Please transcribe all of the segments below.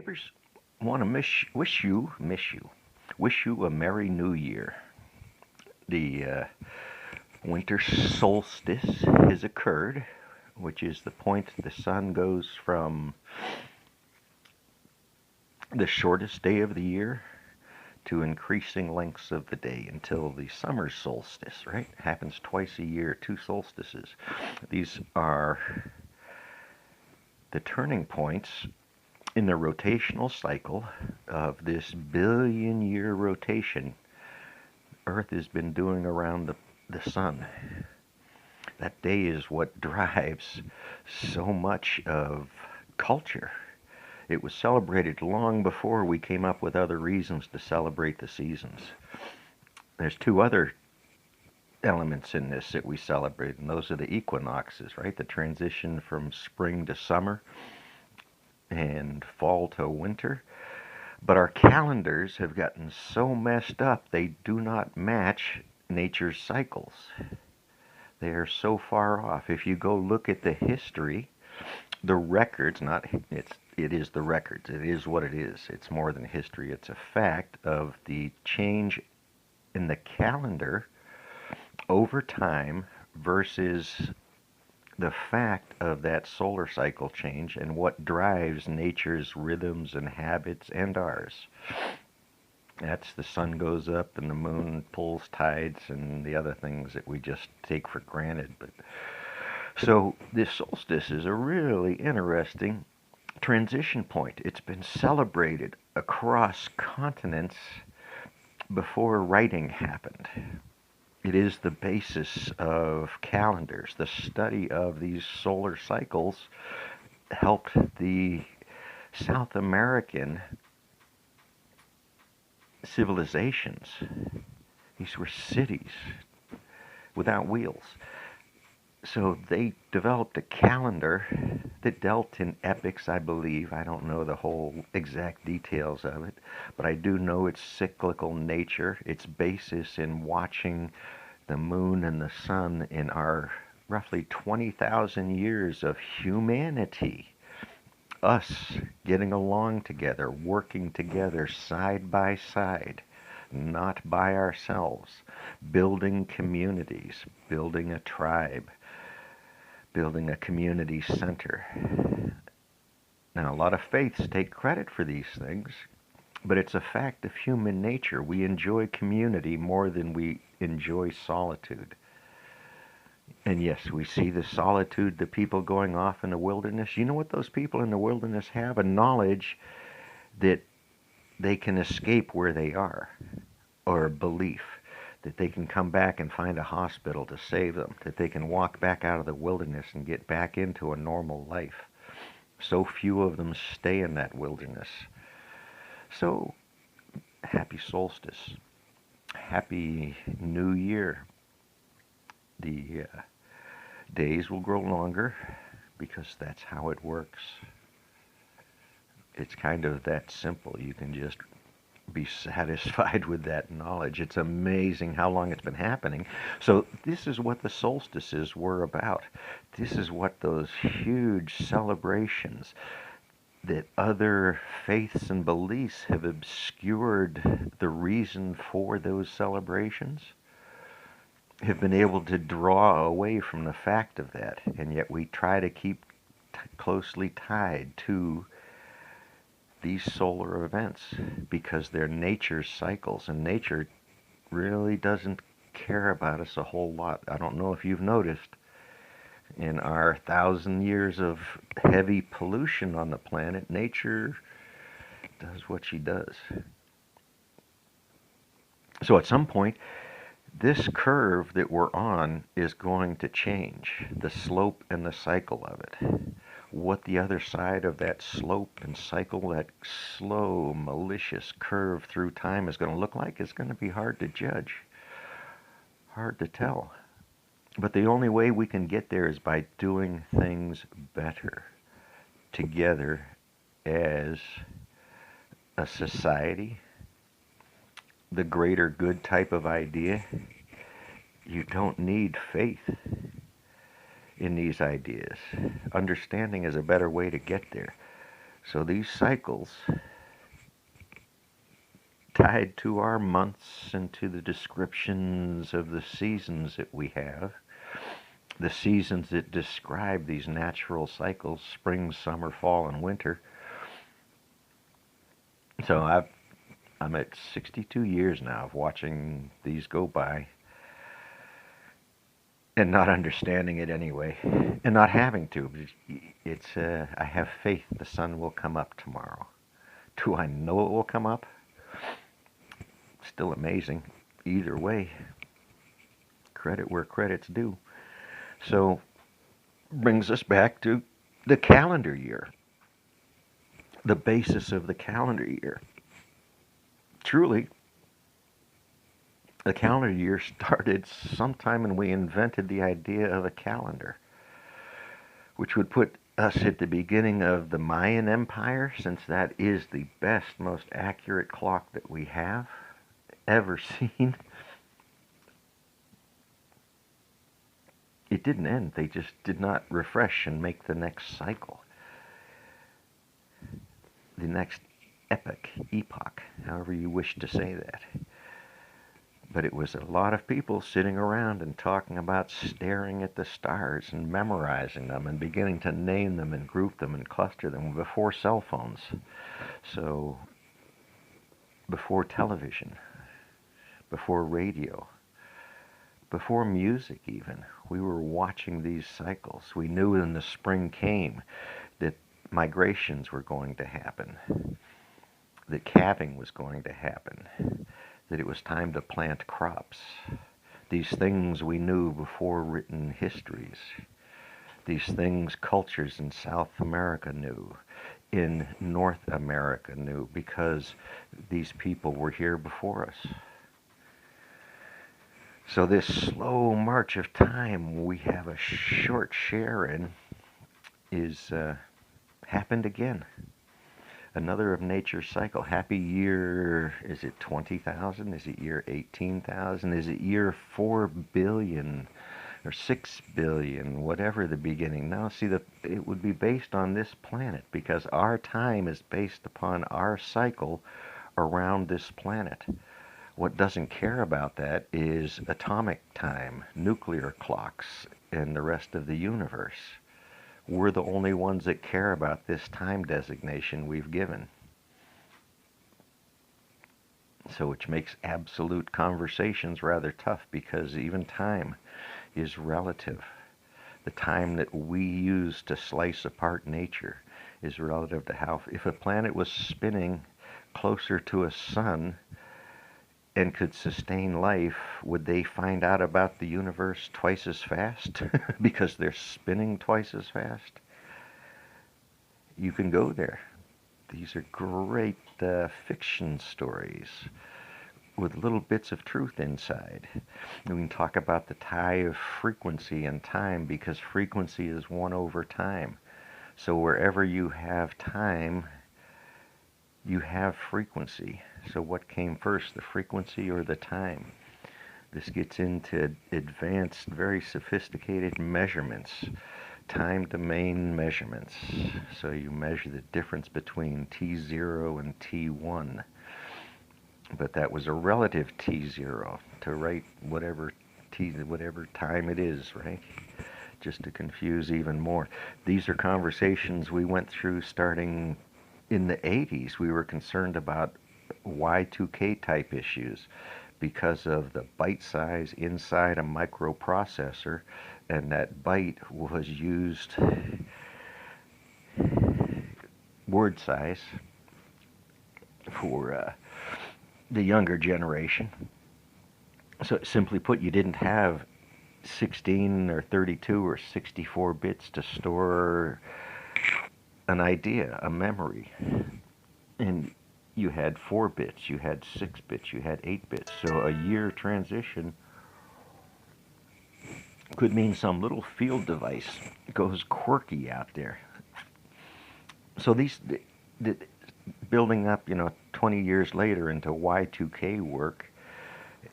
Neighbors, want to wish you a Merry New Year. The winter solstice has occurred, which is the point the sun goes from the shortest day of the year to increasing lengths of the day until the summer solstice, right? Happens twice a year, two solstices. These are the turning points in the rotational cycle of this billion-year rotation Earth has been doing around the sun. That day is what drives so much of culture. It was celebrated long before we came up with other reasons to celebrate the seasons. There's two other elements in this that we celebrate, and those are the equinoxes, right? The transition from spring to summer and fall to winter. But our calendars have gotten so messed up, they do not match nature's cycles. They are so far off. If you go look at the history, the records, not it is the records. It is what it is. It's more than history. It's a fact of the change in the calendar over time versus the fact of that solar cycle change and what drives nature's rhythms and habits and ours. That's the sun goes up and the moon pulls tides and the other things that we just take for granted. But so this solstice is a really interesting transition point. It's been celebrated across continents before writing happened. It is the basis of calendars. The study of these solar cycles helped the South American civilizations. These were cities without wheels. So they developed a calendar, the Delton Epochs, I believe. I don't know the whole exact details of it, but I do know its cyclical nature, its basis in watching the moon and the sun in our roughly 20,000 years of humanity. Us getting along together, working together side by side, not by ourselves, building communities, building a tribe, building a community center. Now, a lot of faiths take credit for these things, but it's a fact of human nature. We enjoy community more than we enjoy solitude. And yes, we see the solitude, the people going off in the wilderness. You know what those people in the wilderness have? A knowledge that they can escape where they are, or a belief that they can come back and find a hospital to save them, that they can walk back out of the wilderness and get back into a normal life. So few of them stay in that wilderness. So, happy solstice. Happy New Year. The days will grow longer because that's how it works. It's kind of that simple. You can just be satisfied with that knowledge. It's amazing how long it's been happening. So this is what the solstices were about. This is what those huge celebrations that other faiths and beliefs have obscured the reason for those celebrations, have been able to draw away from the fact of that, and yet we try to keep closely tied to these solar events because they're nature's cycles, and nature really doesn't care about us a whole lot. I don't know if you've noticed in our 1,000 years of heavy pollution on the planet, nature does what she does. So at some point, this curve that we're on is going to change, the slope and the cycle of it. What the other side of that slope and cycle, that slow, malicious curve through time is going to look like is going to be hard to judge, hard to tell. But the only way we can get there is by doing things better together as a society, the greater good type of idea. You don't need faith in these ideas. Understanding is a better way to get there. So these cycles, tied to our months and to the descriptions of the seasons that we have, the seasons that describe these natural cycles, spring, summer, fall, and winter. So I'm at 62 years now of watching these go by and not understanding it anyway, and not having to. It's I have faith the sun will come up tomorrow. Do I know it will come up? Still amazing. Either way, credit where credit's due. So brings us back to the calendar year, the basis of the calendar year. Truly, the calendar year started sometime when we invented the idea of a calendar, which would put us at the beginning of the Mayan Empire, since that is the best, most accurate clock that we have ever seen. It didn't end. They just did not refresh and make the next cycle, the next epoch, however you wish to say that. But it was a lot of people sitting around and talking about staring at the stars and memorizing them and beginning to name them and group them and cluster them before cell phones. So before television, before radio, before music even, we were watching these cycles. We knew when the spring came that migrations were going to happen, that calving was going to happen, that it was time to plant crops. These things we knew before written histories. These things cultures in South America knew, in North America knew, because these people were here before us. So this slow march of time we have a short share in is happened again. Another of nature's cycle. Happy year, is it 20,000? Is it year 18,000? Is it year 4 billion or 6 billion, whatever the beginning? Now, see, it would be based on this planet, because our time is based upon our cycle around this planet. What doesn't care about that is atomic time, nuclear clocks, and the rest of the universe. We're the only ones that care about this time designation we've given. So which makes absolute conversations rather tough, because even time is relative. The time that we use to slice apart nature is relative to how, if a planet was spinning closer to a sun and could sustain life, would they find out about the universe twice as fast because they're spinning twice as fast? You can go there. These are great fiction stories with little bits of truth inside. We can talk about the tie of frequency and time, because frequency is 1 over time. So wherever you have time, you have frequency. So what came first, the frequency or the time? This gets into advanced, very sophisticated measurements, time domain measurements. So you measure the difference between T0 and T1. But that was a relative T0 to write whatever time it is, right? Just to confuse even more. These are conversations we went through starting in the 80s. We were concerned about Y2K type issues because of the byte size inside a microprocessor, and that byte was used, word size, for the younger generation. So simply put, you didn't have 16 or 32 or 64 bits to store an idea, a memory. And you had 4 bits, you had 6 bits, you had 8 bits. So a year transition could mean some little field device goes quirky out there. So these, building up, 20 years later into Y2K work,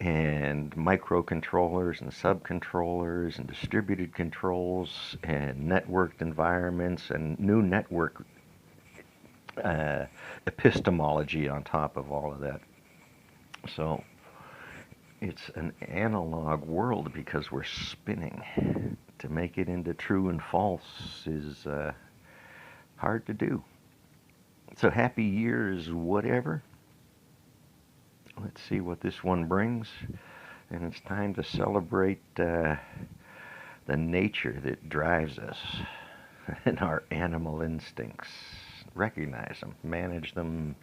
and microcontrollers and subcontrollers and distributed controls and networked environments and new network uh, epistemology on top of all of that. So it's an analog world because we're spinning. To make it into true and false is hard to do. So happy years, whatever. Let's see what this one brings. And it's time to celebrate the nature that drives us and our animal instincts. Recognize them, manage them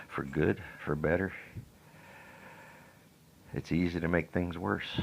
for good, for better. It's easy to make things worse.